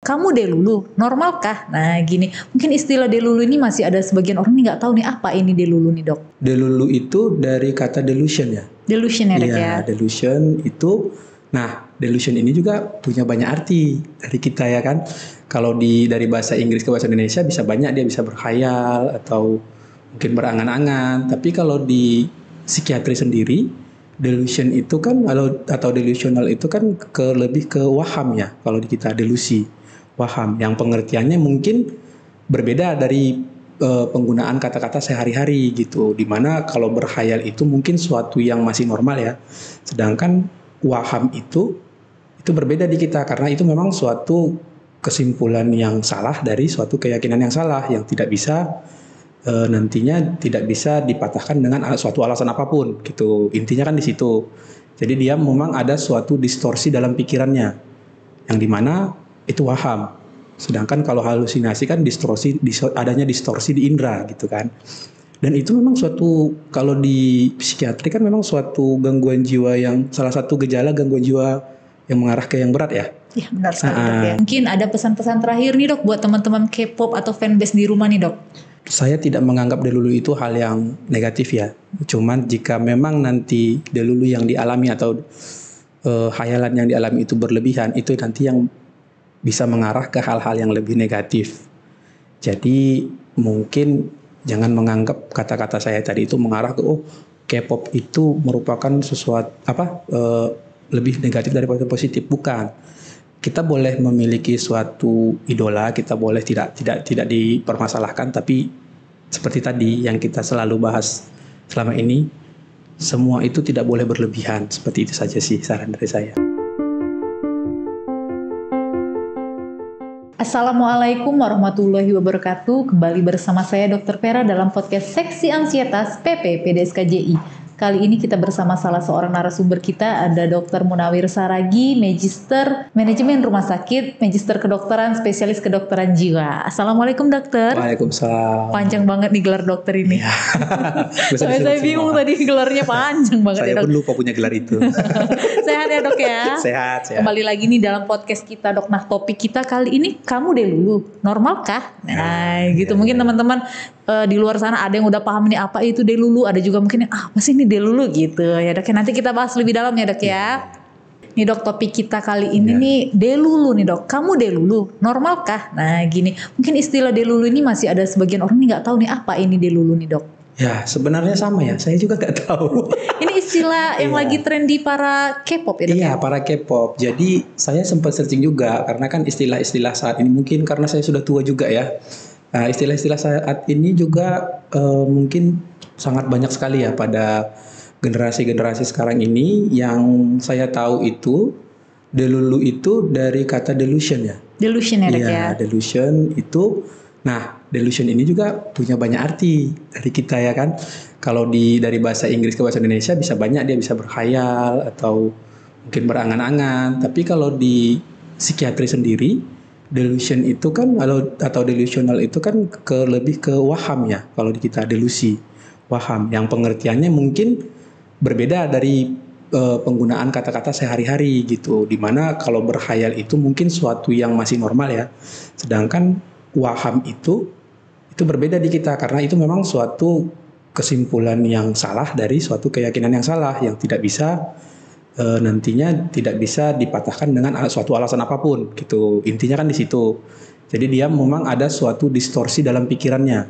kamu delulu, normalkah? Nah gini, mungkin istilah delulu ini masih ada sebagian orang nih nggak tahu nih apa ini delulu nih dok. Delulu itu dari kata delusion ya. Delusion ya dok ya. Iya, delusion itu. Nah, delusion ini juga punya banyak arti dari kita ya kan. Kalau dari bahasa Inggris ke bahasa Indonesia bisa banyak, dia bisa berkhayal atau mungkin berangan-angan. Tapi kalau di psikiatri sendiri, delusion itu kan atau delusional itu kan lebih ke waham ya. Kalau di kita delusi, waham yang pengertiannya mungkin berbeda dari penggunaan kata-kata sehari-hari gitu. Dimana kalau berkhayal itu mungkin suatu yang masih normal ya. Sedangkan waham itu berbeda di kita karena itu memang suatu kesimpulan yang salah dari suatu keyakinan yang salah yang tidak bisa nantinya tidak bisa dipatahkan dengan suatu alasan apapun gitu. Intinya kan di situ. Jadi dia memang ada suatu distorsi dalam pikirannya yang dimana itu waham. Sedangkan kalau halusinasi kan adanya distorsi di indera gitu kan. Dan itu memang suatu, kalau di psikiatri kan memang suatu gangguan jiwa yang salah satu gejala gangguan jiwa yang mengarah ke yang berat ya. Iya benar sekali dok ya. Mungkin ada pesan-pesan terakhir nih dok buat teman-teman K-pop atau fanbase di rumah nih dok. Saya tidak menganggap delulu itu hal yang negatif ya. Cuman jika memang nanti delulu yang dialami atau khayalan yang dialami itu berlebihan, itu nanti yang bisa mengarah ke hal-hal yang lebih negatif. Jadi mungkin jangan menganggap kata-kata saya tadi itu mengarah ke K-pop itu merupakan sesuatu lebih negatif daripada positif. Bukan. Kita boleh memiliki suatu idola, kita boleh tidak dipermasalahkan, tapi seperti tadi yang kita selalu bahas selama ini, semua itu tidak boleh berlebihan. Seperti itu saja sih saran dari saya. Assalamualaikum warahmatullahi wabarakatuh. Kembali bersama saya Dr. Vera dalam podcast Seksi Ansietas PP PDSKJI. Kali ini kita bersama salah seorang narasumber kita, ada Dr. Munawir Saragi, Magister Manajemen Rumah Sakit, Magister Kedokteran, Spesialis Kedokteran Jiwa. Assalamualaikum dokter. Waalaikumsalam. Panjang banget nih gelar dokter ini. Ya. Saya bingung tadi gelarnya panjang banget. Saya ya, pun lupa punya gelar itu. Sehat ya dok ya? Sehat. Kembali lagi nih dalam podcast kita dok. Nah topik kita kali ini, kamu delulu, normalkah? Nah gitu. Mungkin teman-teman di luar sana ada yang udah paham nih apa itu delulu, ada juga mungkin apa sih ini delulu gitu ya dok. Nanti kita bahas lebih dalam ya dok ya. Nih dok, topik kita kali ini nih delulu nih dok. Kamu delulu, normalkah? Nah gini, mungkin istilah delulu ini masih ada sebagian orang nih nggak tahu nih apa ini delulu nih dok. Ya sebenarnya sama ya, saya juga nggak tahu. Ini istilah yang lagi tren di para K-pop ya dok? Iya, para K-pop. Jadi saya sempat searching juga karena kan istilah-istilah saat ini mungkin karena saya sudah tua juga ya. Nah, istilah-istilah saat ini juga mungkin sangat banyak sekali ya pada generasi-generasi sekarang ini. Yang saya tahu itu delulu itu dari kata delusion ya. Delusion ya dok ya. Iya, delusion itu. Nah, delusion ini juga punya banyak arti dari kita ya kan. Kalau dari bahasa Inggris ke bahasa Indonesia bisa banyak, dia bisa berkhayal atau mungkin berangan-angan. Tapi kalau di psikiatri sendiri, delusion itu kan atau delusional itu kan lebih ke waham ya. Kalau di kita delusi, waham yang pengertiannya mungkin berbeda dari penggunaan kata-kata sehari-hari gitu. Dimana kalau berkhayal itu mungkin suatu yang masih normal ya. Sedangkan waham itu berbeda di kita karena itu memang suatu kesimpulan yang salah dari suatu keyakinan yang salah yang tidak bisa nantinya tidak bisa dipatahkan dengan suatu alasan apapun gitu. Intinya kan di situ. Jadi dia memang ada suatu distorsi dalam pikirannya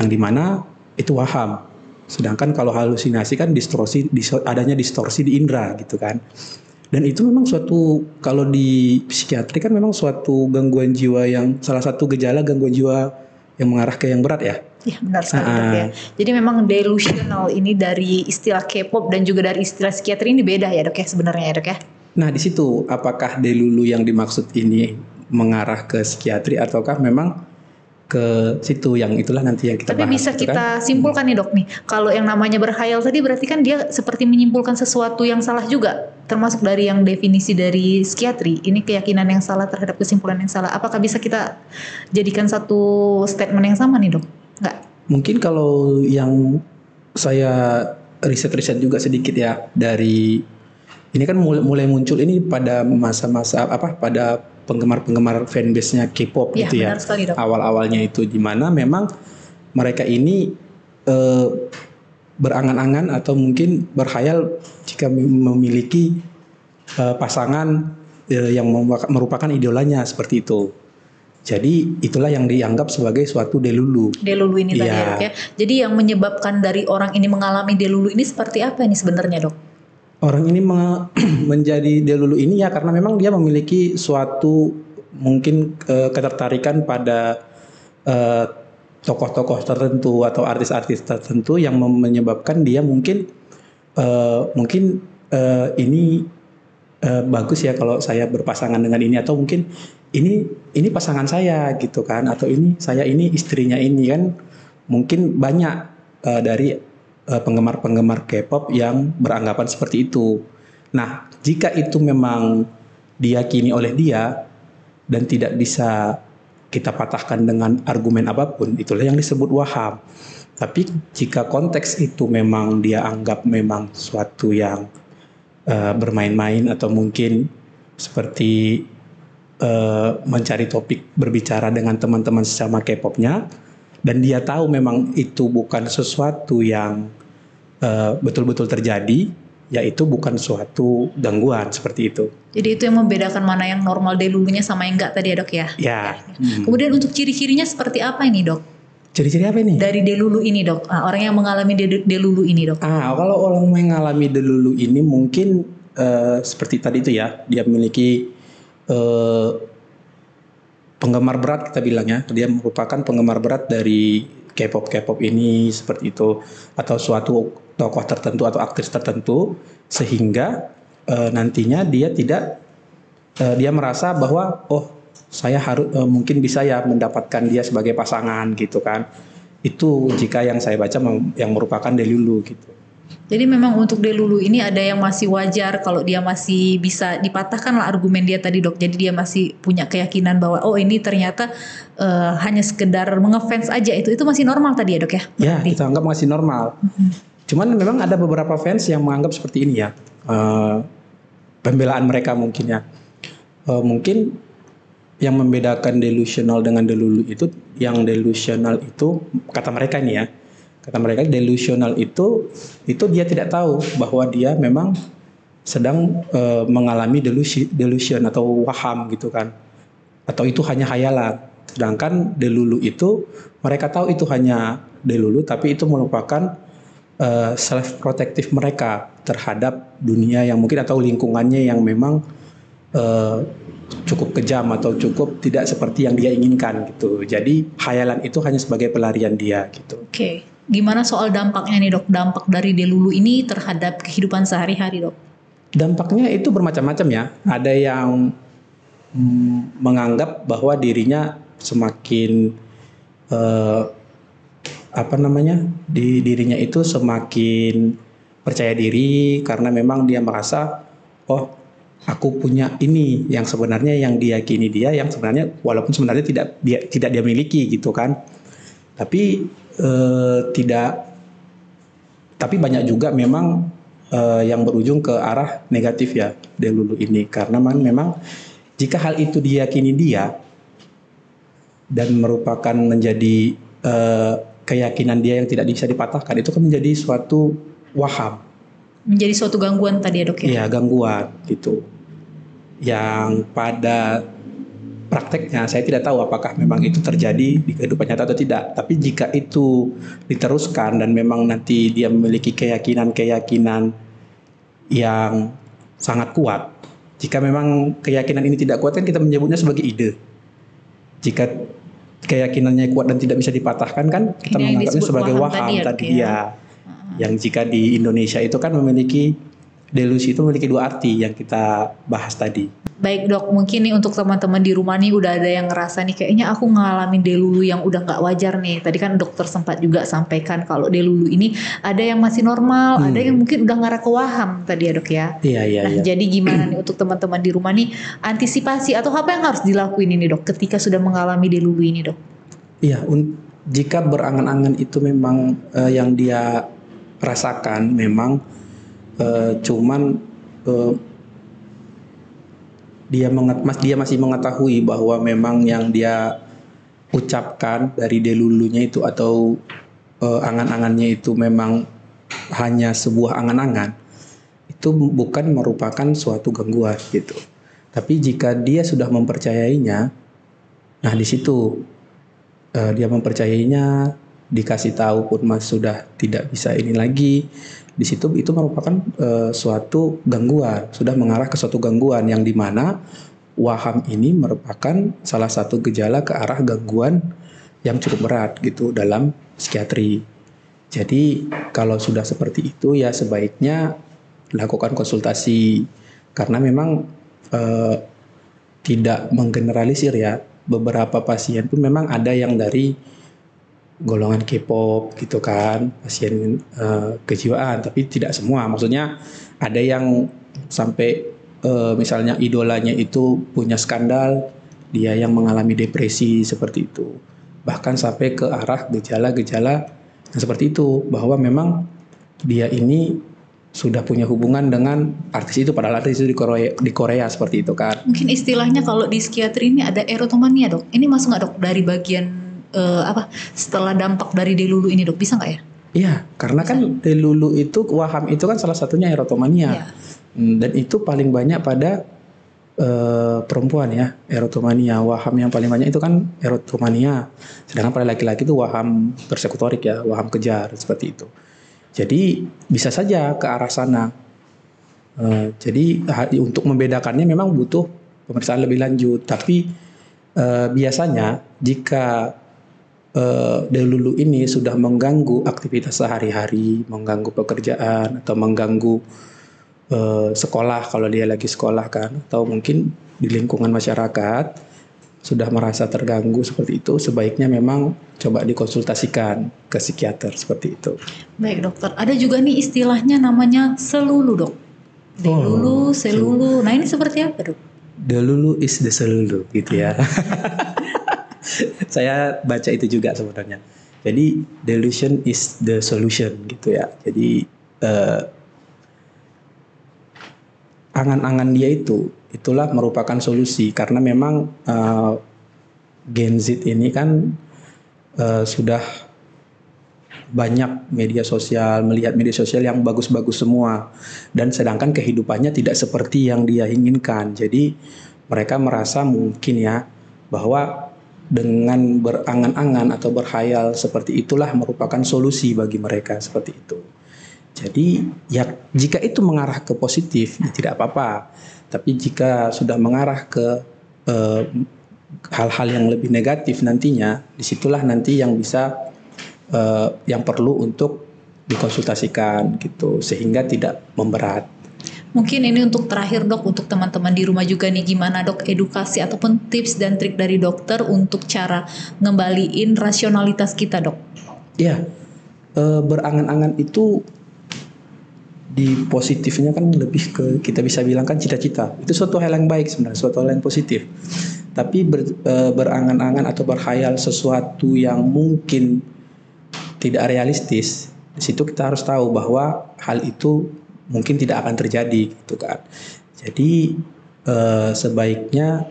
yang dimana itu waham. Sedangkan kalau halusinasi kan adanya distorsi di indera gitu kan. Dan itu memang suatu, kalau di psikiatri kan memang suatu gangguan jiwa yang salah satu gejala gangguan jiwa yang mengarah ke yang berat ya. Iya benar sekali dok ya. Jadi memang delusional ini dari istilah K-pop dan juga dari istilah psikiatri ini beda ya dok ya sebenarnya ya dok ya. Nah di situ apakah delulu yang dimaksud ini mengarah ke psikiatri ataukah memang ke situ, yang itulah nanti yang kita bahas. Tapi bisa gitu kita kan? simpulkan nih dok nih, kalau yang namanya berkhayal tadi berarti kan dia seperti menyimpulkan sesuatu yang salah juga, termasuk dari yang definisi dari psikiatri, ini keyakinan yang salah terhadap kesimpulan yang salah. Apakah bisa kita jadikan satu statement yang sama nih dok? Enggak? Mungkin kalau yang saya riset-riset juga sedikit ya, dari ini kan mulai muncul ini pada masa-masa pada penggemar-penggemar fanbase-nya K-pop Iya, gitu ya. benar sekali, Dok. Awal-awalnya itu di mana memang mereka ini eh, berangan-angan atau mungkin berkhayal jika memiliki pasangan yang merupakan idolanya seperti itu. Jadi itulah yang dianggap sebagai suatu delulu. Delulu ini tadi Iya. ya, Dok ya. Jadi yang menyebabkan dari orang ini mengalami delulu ini seperti apa ini sebenarnya, Dok? Orang ini menjadi delulu ini ya karena memang dia memiliki suatu mungkin ketertarikan pada eh, tokoh-tokoh tertentu atau artis-artis tertentu yang menyebabkan dia mungkin ini bagus ya kalau saya berpasangan dengan ini, atau mungkin ini pasangan saya gitu kan, atau ini istrinya ini kan. Mungkin banyak dari penggemar-penggemar K-pop yang beranggapan seperti itu. Nah, jika itu memang diyakini oleh dia dan tidak bisa kita patahkan dengan argumen apapun, itulah yang disebut waham. Tapi jika konteks itu memang dia anggap memang suatu yang bermain-main atau mungkin seperti mencari topik berbicara dengan teman-teman sesama K-popnya, dan dia tahu memang itu bukan sesuatu yang betul-betul terjadi, yaitu bukan suatu gangguan seperti itu. Jadi itu yang membedakan mana yang normal delulunya sama yang enggak tadi ya, Dok ya? Ya. Kemudian untuk ciri-cirinya seperti apa ini, Dok? Ciri-ciri apa ini? Dari delulu ini, Dok. Orang yang mengalami delulu ini, Dok. Kalau orang mengalami delulu ini mungkin seperti tadi itu ya, dia memiliki penggemar berat, kita bilangnya. Dia merupakan penggemar berat dari K-pop ini seperti itu, atau suatu tokoh tertentu atau aktris tertentu, sehingga nantinya dia merasa bahwa saya harus mungkin bisa ya mendapatkan dia sebagai pasangan gitu kan. Itu jika yang saya baca yang merupakan delulu gitu. Jadi memang untuk delulu ini ada yang masih wajar kalau dia masih bisa dipatahkan lah argumen dia tadi, Dok. Jadi dia masih punya keyakinan bahwa ini ternyata hanya sekedar mengefans aja, itu masih normal tadi ya, Dok ya? Ya, kita anggap masih normal. Cuman memang ada beberapa fans yang menganggap seperti ini ya. Pembelaan mereka mungkin ya. Mungkin yang membedakan delusional dengan delulu itu, yang delusional itu kata mereka nih ya. Kata mereka delusional itu dia tidak tahu bahwa dia memang sedang mengalami delusion atau waham gitu kan. Atau itu hanya khayalan. Sedangkan delulu itu mereka tahu itu hanya delulu, tapi itu merupakan self protective mereka terhadap dunia yang mungkin atau lingkungannya yang memang cukup kejam atau cukup tidak seperti yang dia inginkan gitu. Jadi khayalan itu hanya sebagai pelarian dia gitu. Oke. Gimana soal dampaknya nih, Dok? Dampak dari delulu ini terhadap kehidupan sehari-hari, Dok? Dampaknya itu bermacam-macam ya. Ada yang menganggap bahwa dirinya semakin dirinya itu semakin percaya diri karena memang dia merasa aku punya ini yang sebenarnya yang diyakini dia, yang sebenarnya walaupun sebenarnya tidak dia miliki gitu kan. Tapi tapi banyak juga memang yang berujung ke arah negatif ya delulu ini, karena memang jika hal itu diyakini dia dan merupakan menjadi keyakinan dia yang tidak bisa dipatahkan, itu kan menjadi suatu waham. Menjadi suatu gangguan tadi ya, Dok ya? Iya, gangguan gitu. Yang pada prakteknya saya tidak tahu apakah memang itu terjadi di kehidupan nyata atau tidak. Tapi jika itu diteruskan dan memang nanti dia memiliki keyakinan yang sangat kuat. Jika memang keyakinan ini tidak kuat kan kita menyebutnya sebagai ide. Jika keyakinannya kuat dan tidak bisa dipatahkan kan kita menganggapnya sebagai waham tadi ya. Yang jika di Indonesia itu kan memiliki delusi, itu memiliki dua arti yang kita bahas tadi. Baik, Dok, mungkin nih untuk teman-teman di rumah nih udah ada yang ngerasa nih kayaknya aku ngalamin delulu yang udah gak wajar nih. Tadi kan dokter sempat juga sampaikan kalau delulu ini ada yang masih normal, ada yang mungkin udah ngarah ke waham tadi ya, Dok ya. Iya. Jadi gimana nih untuk teman-teman di rumah nih antisipasi atau apa yang harus dilakuin ini, Dok, ketika sudah mengalami delulu ini, Dok? Iya, jika berangan-angan itu memang yang dia rasakan memang cuman dia masih mengetahui bahwa memang yang dia ucapkan dari delulunya itu atau angan-angannya itu memang hanya sebuah angan-angan, itu bukan merupakan suatu gangguan gitu. Tapi jika dia sudah mempercayainya, nah di situ dia mempercayainya, dikasih tahu pun mas sudah tidak bisa ini lagi, di situ itu merupakan suatu gangguan, sudah mengarah ke suatu gangguan yang dimana waham ini merupakan salah satu gejala ke arah gangguan yang cukup berat gitu dalam psikiatri. Jadi kalau sudah seperti itu ya sebaiknya lakukan konsultasi, karena memang tidak menggeneralisir ya. Beberapa pasien pun memang ada yang dari golongan K-pop gitu kan, pasien kejiwaan, tapi tidak semua. Maksudnya ada yang sampai misalnya idolanya itu punya skandal, dia yang mengalami depresi seperti itu. Bahkan sampai ke arah gejala-gejala yang seperti itu, bahwa memang dia ini sudah punya hubungan dengan artis itu, padahal artis itu di Korea seperti itu kan. Mungkin istilahnya kalau di psikiatri ini ada erotomania dok. Ini masuk nggak dok dari bagian setelah dampak dari delulu ini dok, bisa nggak ya? Iya, karena bisa. Kan delulu itu waham itu kan salah satunya erotomania. Iya. Dan itu paling banyak pada perempuan ya, erotomania. Waham yang paling banyak itu kan erotomania. Sedangkan pada laki-laki itu waham persekutorik ya, waham kejar seperti itu. Jadi bisa saja ke arah sana. Jadi untuk membedakannya memang butuh pemeriksaan lebih lanjut. Tapi biasanya jika delulu ini sudah mengganggu aktivitas sehari-hari, mengganggu pekerjaan atau mengganggu sekolah kalau dia lagi sekolah kan, atau mungkin di lingkungan masyarakat sudah merasa terganggu seperti itu, sebaiknya memang coba dikonsultasikan ke psikiater seperti itu. Baik dokter, ada juga nih istilahnya namanya selulu dok. Delulu, selulu. Nah ini seperti apa dok? Delulu is the selulu gitu ya. Saya baca itu juga sebenarnya. Jadi delusion is the solution gitu ya. Jadi angan-angan dia itulah merupakan solusi, karena memang Gen Z ini kan sudah banyak media sosial, melihat media sosial yang bagus-bagus semua, dan sedangkan kehidupannya tidak seperti yang dia inginkan. Jadi mereka merasa mungkin ya bahwa dengan berangan-angan atau berkhayal seperti itulah merupakan solusi bagi mereka seperti itu. Jadi ya jika itu mengarah ke positif ya tidak apa-apa. Tapi jika sudah mengarah ke hal-hal yang lebih negatif nantinya, disitulah nanti yang bisa yang perlu untuk dikonsultasikan gitu, sehingga tidak memberat. Mungkin ini untuk terakhir dok, untuk teman-teman di rumah juga nih, gimana dok edukasi ataupun tips dan trik dari dokter untuk cara ngembaliin rasionalitas kita dok? Ya, berangan-angan itu di positifnya kan lebih ke, kita bisa bilang kan cita-cita. Itu suatu hal yang baik sebenarnya, suatu hal yang positif. Tapi berangan-angan atau berkhayal sesuatu yang mungkin tidak realistis, di situ kita harus tahu bahwa hal itu mungkin tidak akan terjadi gitu kan. Jadi sebaiknya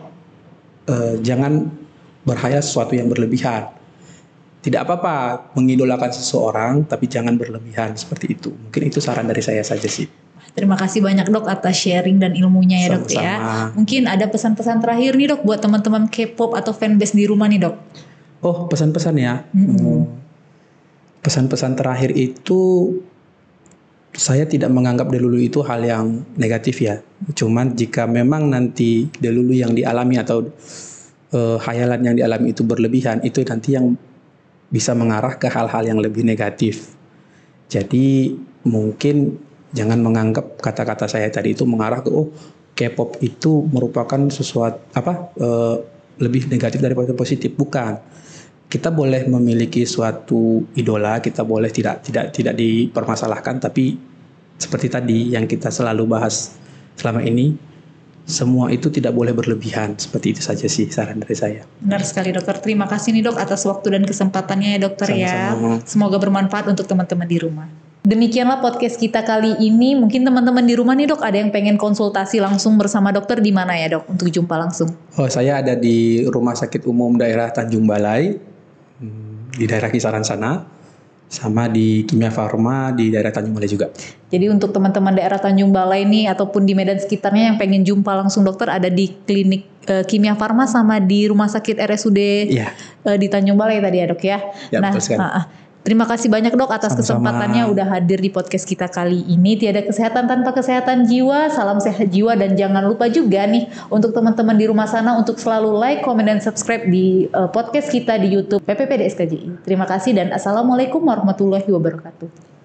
jangan berkhayal sesuatu yang berlebihan. Tidak apa-apa mengidolakan seseorang, tapi jangan berlebihan seperti itu. Mungkin itu saran dari saya saja sih. Terima kasih banyak dok atas sharing dan ilmunya ya dok ya. Mungkin ada pesan-pesan terakhir nih dok buat teman-teman K-pop atau fanbase di rumah nih dok. Oh, pesan-pesan ya. Pesan-pesan terakhir itu, saya tidak menganggap delulu itu hal yang negatif ya. Cuman jika memang nanti delulu yang dialami atau khayalan yang dialami itu berlebihan, itu nanti yang bisa mengarah ke hal-hal yang lebih negatif. Jadi mungkin jangan menganggap kata-kata saya tadi itu mengarah ke K-pop itu merupakan sesuatu lebih negatif daripada positif. Bukan. Kita boleh memiliki suatu idola, kita boleh tidak dipermasalahkan, tapi seperti tadi yang kita selalu bahas selama ini, semua itu tidak boleh berlebihan. Seperti itu saja sih saran dari saya. Benar sekali dokter. Terima kasih nih dok atas waktu dan kesempatannya ya dokter. Sama-sama. Ya. Semoga bermanfaat untuk teman-teman di rumah. Demikianlah podcast kita kali ini. Mungkin teman-teman di rumah nih dok, ada yang pengen konsultasi langsung bersama dokter di mana ya dok untuk jumpa langsung? Oh, saya ada di Rumah Sakit Umum Daerah Tanjung Balai, di daerah kisaran sana, sama di Kimia Farma di daerah Tanjung Balai juga. Jadi untuk teman-teman daerah Tanjung Balai nih ataupun di Medan sekitarnya yang pengen jumpa langsung dokter, ada di klinik Kimia Farma sama di Rumah Sakit RSUD di Tanjung Balai tadi ya dok ya. Ya, nah, betul sekali. Terima kasih banyak dok atas Sama-sama. kesempatannya udah hadir di podcast kita kali ini. Tiada kesehatan tanpa kesehatan jiwa, salam sehat jiwa, dan jangan lupa juga nih untuk teman-teman di rumah sana untuk selalu like, komen, dan subscribe di podcast kita di YouTube PPPD SKJI. Terima kasih dan assalamualaikum warahmatullahi wabarakatuh.